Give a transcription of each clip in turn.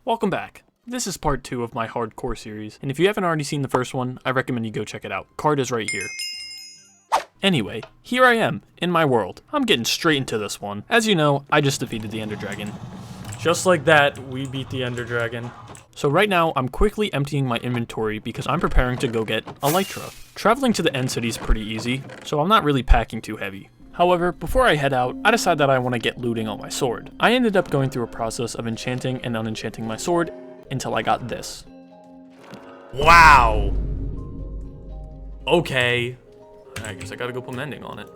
Welcome back. This is part 2 of my hardcore series, and if you haven't already seen the first one, I recommend you go check it out. Card is right here. Anyway, here I am, in my world. I'm getting straight into this one. As you know, I just defeated the Ender Dragon. Just like that, we beat the Ender Dragon. So right now, I'm quickly emptying my inventory because I'm preparing to go get Elytra. Traveling to the End City is pretty easy, so I'm not really packing too heavy. However, before I head out, I decide that I want to get looting on my sword. I ended up going through a process of enchanting and unenchanting my sword until I got this. Wow! Okay. I guess I gotta go put mending on it.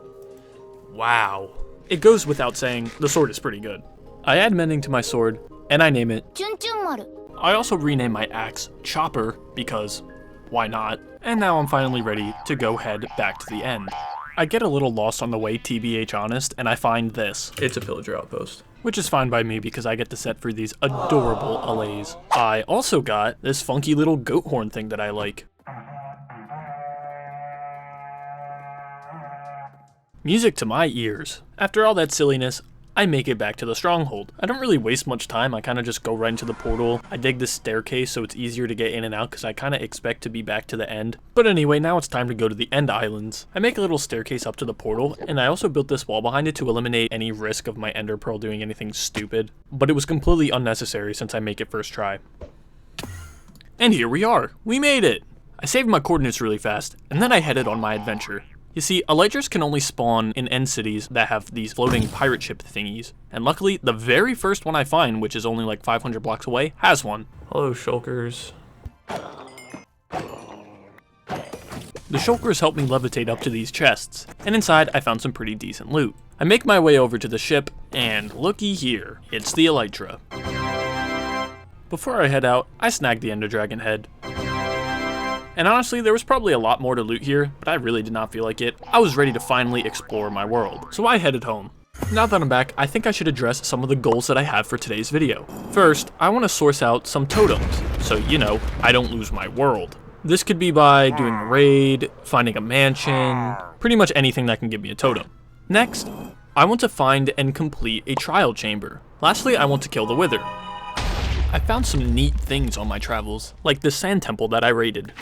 Wow. It goes without saying, the sword is pretty good. I add mending to my sword, and I name it I also rename my axe Chopper, because why not? And now I'm finally ready to go head back to the end. I get a little lost on the way, TBH honest, and I find this. It's a pillager outpost. Which is fine by me because I get to set for these adorable allays. I also got this funky little goat horn thing that I like. Music to my ears. After all that silliness, I make it back to the stronghold. I don't really waste much time, I kind of just go right into the portal. I dig this staircase so it's easier to get in and out because I kind of expect to be back to the end. But anyway, now it's time to go to the end islands. I make a little staircase up to the portal, and I also built this wall behind it to eliminate any risk of my ender pearl doing anything stupid. But it was completely unnecessary since I make it first try. And here we are! We made it! I saved my coordinates really fast, and then I headed on my adventure. You see, Elytras can only spawn in end cities that have these floating pirate ship thingies. And luckily, the very first one I find, which is only like 500 blocks away, has one. Hello, shulkers. The shulkers help me levitate up to these chests, and inside I found some pretty decent loot. I make my way over to the ship, and looky here, it's the Elytra. Before I head out, I snag the Ender Dragon head. And honestly, there was probably a lot more to loot here, but I really did not feel like it. I was ready to finally explore my world, so I headed home. Now that I'm back, I think I should address some of the goals that I have for today's video. First, I want to source out some totems, so you know, I don't lose my world. This could be by doing a raid, finding a mansion, pretty much anything that can give me a totem. Next, I want to find and complete a trial chamber. Lastly, I want to kill the Wither. I found some neat things on my travels, like the sand temple that I raided.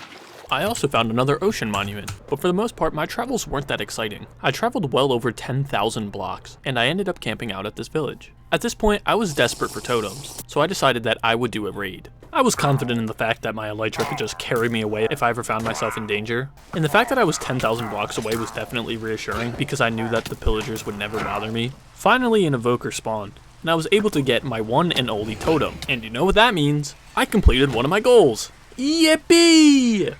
I also found another ocean monument, but for the most part, my travels weren't that exciting. I traveled well over 10,000 blocks, and I ended up camping out at this village. At this point, I was desperate for totems, so I decided that I would do a raid. I was confident in the fact that my Elytra could just carry me away if I ever found myself in danger, and the fact that I was 10,000 blocks away was definitely reassuring because I knew that the pillagers would never bother me. Finally, an evoker spawned, and I was able to get my one and only totem, and you know what that means? I completed one of my goals! Yippee!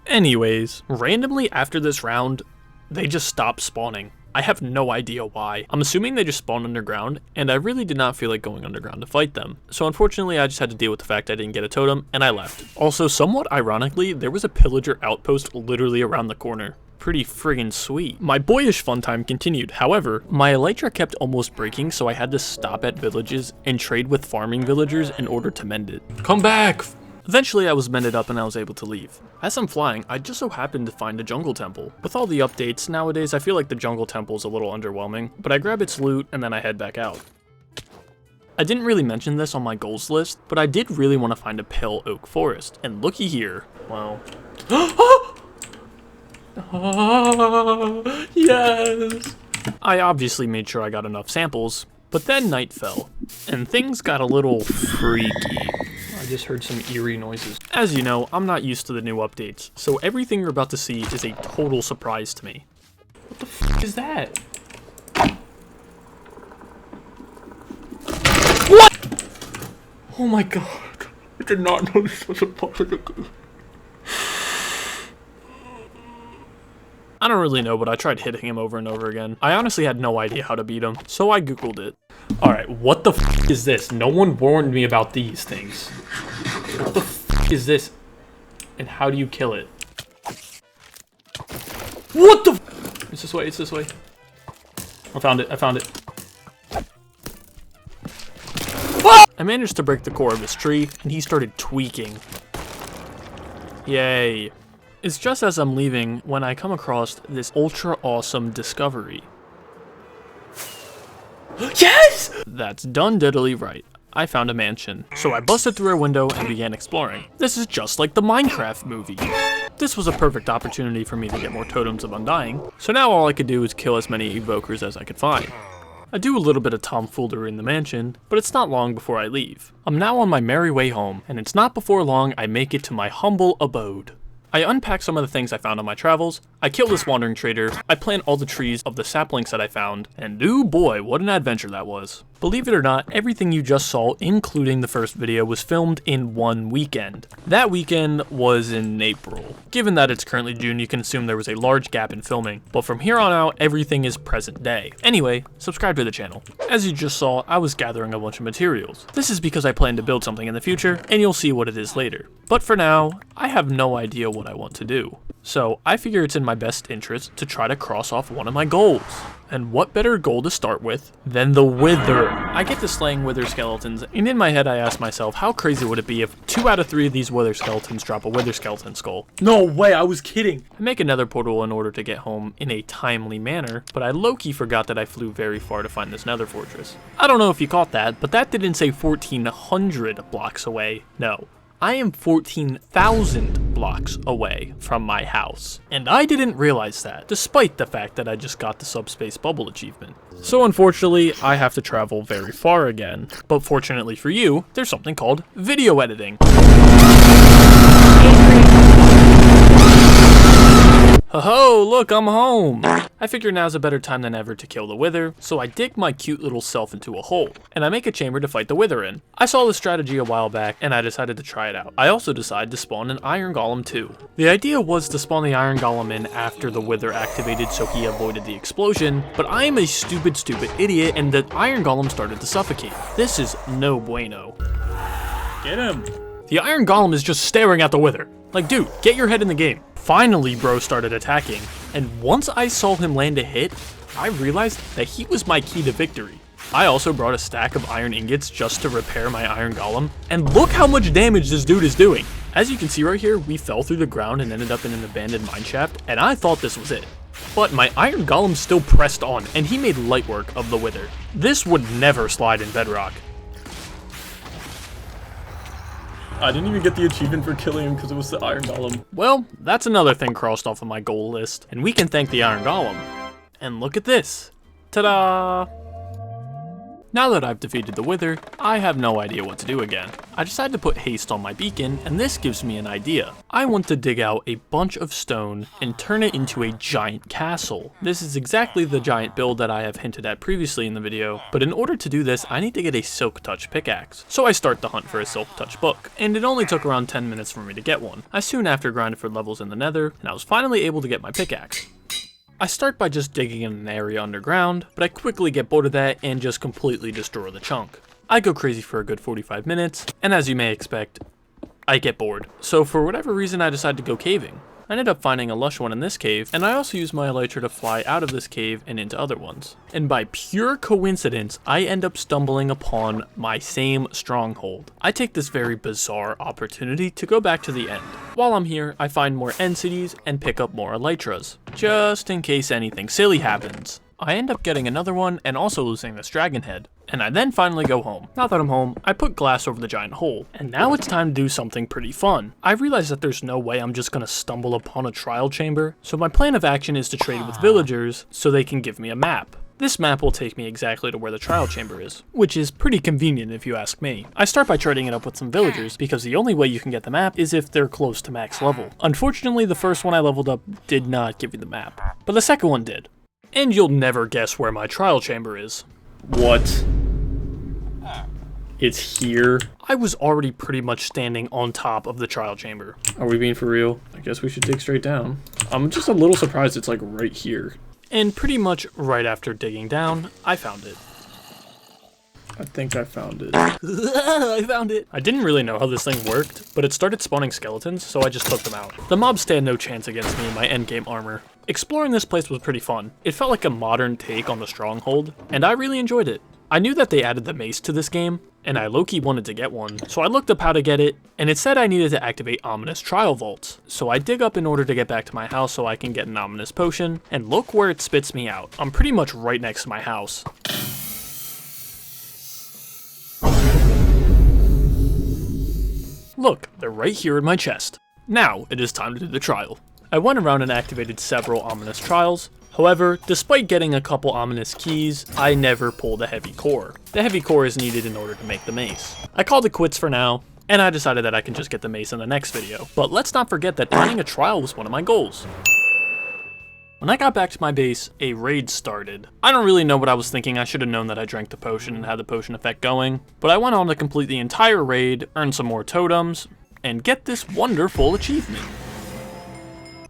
Anyways, randomly after this round, they just stopped spawning. I have no idea why. I'm assuming they just spawned underground, and I really did not feel like going underground to fight them. So unfortunately, I just had to deal with the fact I didn't get a totem, and I left. Also, somewhat ironically, there was a pillager outpost literally around the corner. Pretty friggin' sweet. My boyish fun time continued. However, my Elytra kept almost breaking, so I had to stop at villages and trade with farming villagers in order to mend it. Come back! Eventually I was mended up and I was able to leave. As I'm flying, I just so happened to find a jungle temple. With all the updates nowadays, I feel like the jungle temple is a little underwhelming, but I grab its loot and then I head back out. I didn't really mention this on my goals list, but I did really want to find a pale oak forest, and looky here. Wow. Yes! I obviously made sure I got enough samples, but then night fell, and things got a little freaky. I just heard some eerie noises. As you know, I'm not used to the new updates, so everything you're about to see is a total surprise to me. What the f is that? What? Oh my god. I did not know this was a possibility. I don't really know, but I tried hitting him over and over again. I honestly had no idea how to beat him, so I googled it. Alright, what the f is this? No one warned me about these things. What the f is this? And how do you kill it? What the f? It's this way, it's this way. I found it, I found it. Ah! I managed to break the core of his tree, and he started tweaking. Yay. It's just as I'm leaving when I come across this ultra awesome discovery. Yes! That's done diddly right. I found a mansion. So I busted through a window and began exploring. This is just like the Minecraft movie. This was a perfect opportunity for me to get more totems of undying. So now all I could do is kill as many evokers as I could find. I do a little bit of tomfoolery in the mansion, but it's not long before I leave. I'm now on my merry way home, and it's not before long I make it to my humble abode. I unpack some of the things I found on my travels, I kill this wandering trader, I plant all the trees of the saplings that I found, and oh boy, what an adventure that was. Believe it or not, everything you just saw, including the first video, was filmed in one weekend. That weekend was in April. Given that it's currently June, you can assume there was a large gap in filming, but from here on out, everything is present day. Anyway, subscribe to the channel. As you just saw, I was gathering a bunch of materials. This is because I plan to build something in the future, and you'll see what it is later. But for now, I have no idea what I want to do. So I figure it's in my best interest to try to cross off one of my goals. And what better goal to start with than the Wither? I get to slaying Wither skeletons, and in my head I ask myself, how crazy would it be if 2 out of 3 of these Wither skeletons drop a Wither skeleton skull? No way, I was kidding! I make another portal in order to get home in a timely manner, but I low-key forgot that I flew very far to find this nether fortress. I don't know if you caught that, but that didn't say 1,400 blocks away. No. I am 14,000 blocks away from my house. And I didn't realize that, despite the fact that I just got the subspace bubble achievement. So unfortunately, I have to travel very far again. But fortunately for you, there's something called video editing. Ho-ho, look, I'm home! I figure now's a better time than ever to kill the Wither, so I dig my cute little self into a hole, and I make a chamber to fight the Wither in. I saw this strategy a while back, and I decided to try it out. I also decided to spawn an Iron Golem too. The idea was to spawn the Iron Golem in after the Wither activated so he avoided the explosion, but I am a stupid idiot, and the Iron Golem started to suffocate. This is no bueno. Get him! The Iron Golem is just staring at the Wither. Like, dude, get your head in the game. Finally, bro started attacking, and once I saw him land a hit, I realized that he was my key to victory. I also brought a stack of iron ingots just to repair my Iron Golem, and look how much damage this dude is doing. As you can see right here, we fell through the ground and ended up in an abandoned mineshaft, and I thought this was it. But my Iron Golem still pressed on, and he made light work of the Wither. This would never slide in Bedrock. I didn't even get the achievement for killing him because it was the Iron Golem. Well, that's another thing crossed off of my goal list, and we can thank the Iron Golem. And look at this. Ta-da! Now that I've defeated the Wither, I have no idea what to do again. I decided to put haste on my beacon, and this gives me an idea. I want to dig out a bunch of stone and turn it into a giant castle. This is exactly the giant build that I have hinted at previously in the video, but in order to do this, I need to get a Silk Touch pickaxe. So I start the hunt for a Silk Touch book, and it only took around 10 minutes for me to get one. I soon after grinded for levels in the nether, and I was finally able to get my pickaxe. I start by just digging in an area underground, but I quickly get bored of that and just completely destroy the chunk. I go crazy for a good 45 minutes, and as you may expect, I get bored. So for whatever reason, I decide to go caving. I ended up finding a lush one in this cave, and I also used my elytra to fly out of this cave and into other ones. And by pure coincidence, I end up stumbling upon my same stronghold. I take this very bizarre opportunity to go back to the end. While I'm here, I find more end cities and pick up more elytras, just in case anything silly happens. I end up getting another one and also losing this dragon head. And I then finally go home. Now that I'm home, I put glass over the giant hole. And now it's time to do something pretty fun. I realize that there's no way I'm just gonna stumble upon a trial chamber. So my plan of action is to trade with villagers so they can give me a map. This map will take me exactly to where the trial chamber is, which is pretty convenient if you ask me. I start by trading it up with some villagers because the only way you can get the map is if they're close to max level. Unfortunately, the first one I leveled up did not give you the map, but the second one did. And you'll never guess where my trial chamber is. What? It's here. I was already pretty much standing on top of the trial chamber. Are we being for real? I guess we should dig straight down. I'm just a little surprised it's like right here. And pretty much right after digging down, I found it. I think I found it. I found it! I didn't really know how this thing worked, but it started spawning skeletons, so I just took them out. The mobs stand no chance against me in my endgame armor. Exploring this place was pretty fun. It felt like a modern take on the stronghold, and I really enjoyed it. I knew that they added the mace to this game, and I low-key wanted to get one, so I looked up how to get it, and it said I needed to activate ominous trial vaults. So I dig up in order to get back to my house so I can get an ominous potion, and look where it spits me out. I'm pretty much right next to my house. Look, they're right here in my chest. Now, it is time to do the trial. I went around and activated several ominous trials. However, despite getting a couple ominous keys, I never pulled a heavy core. The heavy core is needed in order to make the mace. I called it quits for now, and I decided that I can just get the mace in the next video. But let's not forget that finding a trial was one of my goals. When I got back to my base, a raid started. I don't really know what I was thinking. I should have known that I drank the potion and had the potion effect going. But I went on to complete the entire raid, earn some more totems, and get this wonderful achievement.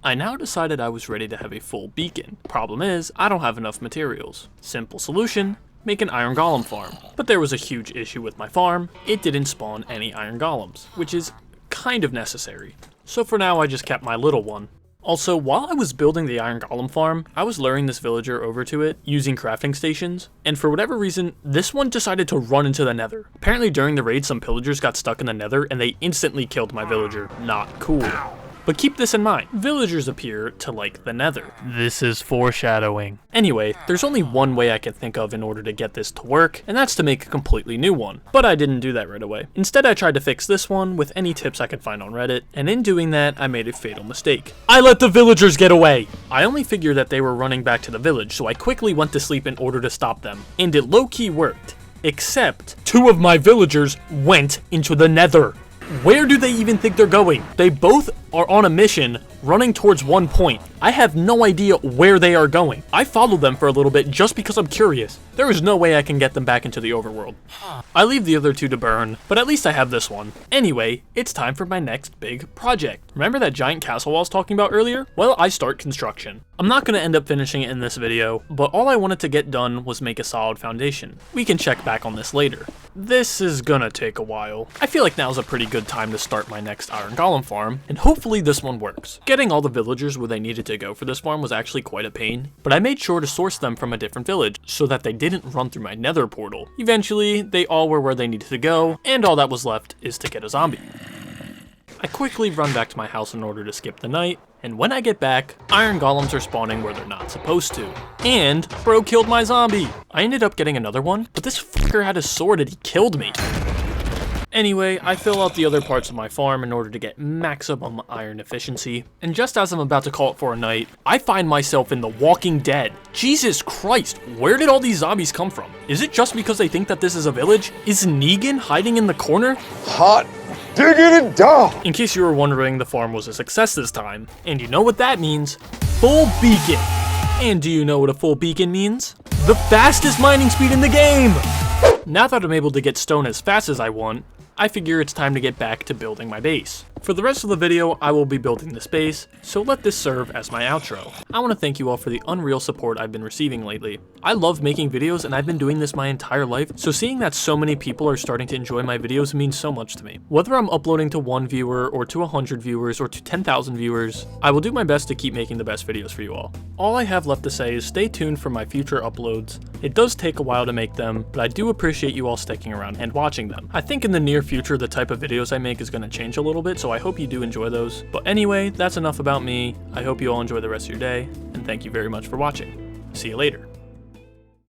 I now decided I was ready to have a full beacon. Problem is, I don't have enough materials. Simple solution, make an iron golem farm. But there was a huge issue with my farm. It didn't spawn any iron golems, which is kind of necessary. So for now, I just kept my little one. Also, while I was building the iron golem farm, I was luring this villager over to it using crafting stations, and for whatever reason, this one decided to run into the nether. Apparently during the raid, some pillagers got stuck in the nether and they instantly killed my villager. Not cool. But keep this in mind, villagers appear to like the nether. This is foreshadowing. Anyway, there's only one way I can think of in order to get this to work, and that's to make a completely new one. But I didn't do that right away. Instead, I tried to fix this one with any tips I could find on Reddit, and in doing that, I made a fatal mistake. I let the villagers get away! I only figured that they were running back to the village, so I quickly went to sleep in order to stop them. And it low-key worked. Except, 2 of my villagers went into the nether. Where do they even think they're going? They both are on a mission running towards one point. I have no idea where they are going. I followed them for a little bit just because I'm curious. There is no way I can get them back into the overworld. I leave the other 2 to burn, but at least I have this one. Anyway, it's time for my next big project. Remember that giant castle I was talking about earlier? Well, I start construction. I'm not going to end up finishing it in this video, but all I wanted to get done was make a solid foundation. We can check back on this later. This is gonna take a while. I feel like now's a pretty good time to start my next iron golem farm, and hopefully this one works. Getting all the villagers where they needed to go for this farm was actually quite a pain, but I made sure to source them from a different village so that they didn't run through my nether portal. Eventually, they all were where they needed to go, and all that was left is to get a zombie. I quickly run back to my house in order to skip the night, and when I get back, iron golems are spawning where they're not supposed to. And bro killed my zombie. I ended up getting another one, but this fucker had a sword and he killed me. Anyway, I fill out the other parts of my farm in order to get maximum iron efficiency, and just as I'm about to call it for a night, I find myself in The Walking Dead. Jesus Christ, where did all these zombies come from? Is it just because they think that this is a village? Is Negan hiding in the corner? Hot diggity dog! In case you were wondering, the farm was a success this time, and you know what that means? Full beacon! And do you know what a full beacon means? The fastest mining speed in the game! Now that I'm able to get stone as fast as I want, I figure it's time to get back to building my base. For the rest of the video, I will be building this base, so let this serve as my outro. I want to thank you all for the unreal support I've been receiving lately. I love making videos and I've been doing this my entire life, so seeing that so many people are starting to enjoy my videos means so much to me. Whether I'm uploading to 1 viewer, or to 100 viewers, or to 10,000 viewers, I will do my best to keep making the best videos for you all. All I have left to say is stay tuned for my future uploads. It does take a while to make them, but I do appreciate you all sticking around and watching them. I think in the near future the type of videos I make is going to change a little bit, so I hope you do enjoy those. But anyway, that's enough about me. I hope you all enjoy the rest of your day, and thank you very much for watching. See you later.